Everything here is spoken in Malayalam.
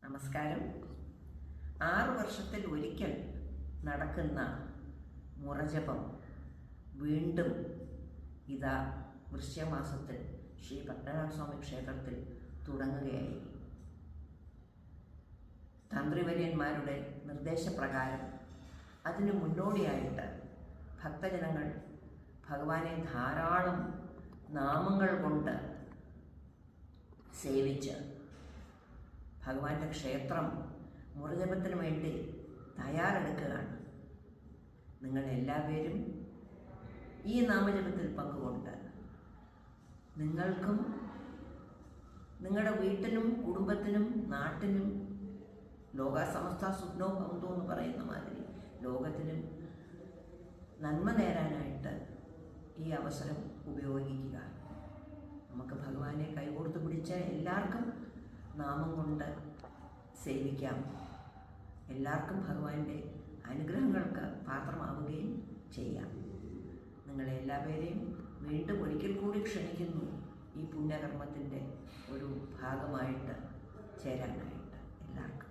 നമസ്കാരം. 6 വർഷത്തിൽ ഒരിക്കൽ നടക്കുന്ന മുറജപം വീണ്ടും ഇതാ വൃശ്ചികമാസത്തിൽ ശ്രീ പത്മനാഭസ്വാമി ക്ഷേത്രത്തിൽ തുടങ്ങുകയായി. തന്ത്രിവര്യന്മാരുടെ നിർദ്ദേശപ്രകാരം അതിനു മുന്നോടിയായിട്ട് ഭക്തജനങ്ങൾ ഭഗവാനെ ധാരാളം നാമങ്ങൾ കൊണ്ട് സേവിച്ച് ഭഗവാന്റെ ക്ഷേത്രം മുറജപത്തിന് വേണ്ടി തയ്യാറെടുക്കുകയാണ്. നിങ്ങളെല്ലാവരും ഈ നാമജപത്തിൽ പങ്കുകൊണ്ട് നിങ്ങൾക്കും നിങ്ങളുടെ വീട്ടിനും കുടുംബത്തിനും നാട്ടിനും ലോകസമസ്ത സുഖ്നോ ഭവന്തു എന്ന് പറയുന്ന മാതിരി ലോകത്തിനും നന്മ നേരാനായിട്ട് ഈ അവസരം ഉപയോഗിക്കുക. നമുക്ക് ഭഗവാനെ കൈകോർത്ത് പിടിച്ച എല്ലാവർക്കും നാമം കൊണ്ട് സേവിക്കാം. എല്ലാവർക്കും ഭഗവാന്റെ അനുഗ്രഹങ്ങൾക്ക് പാത്രമാവുകയും ചെയ്യാം. നിങ്ങളെല്ലാവരെയും വീണ്ടും ഒരിക്കൽ കൂടി ക്ഷണിക്കുന്നു ഈ പുണ്യകർമ്മത്തിൻ്റെ ഒരു ഭാഗമായിട്ട് ചേരാനായിട്ട് എല്ലാവർക്കും.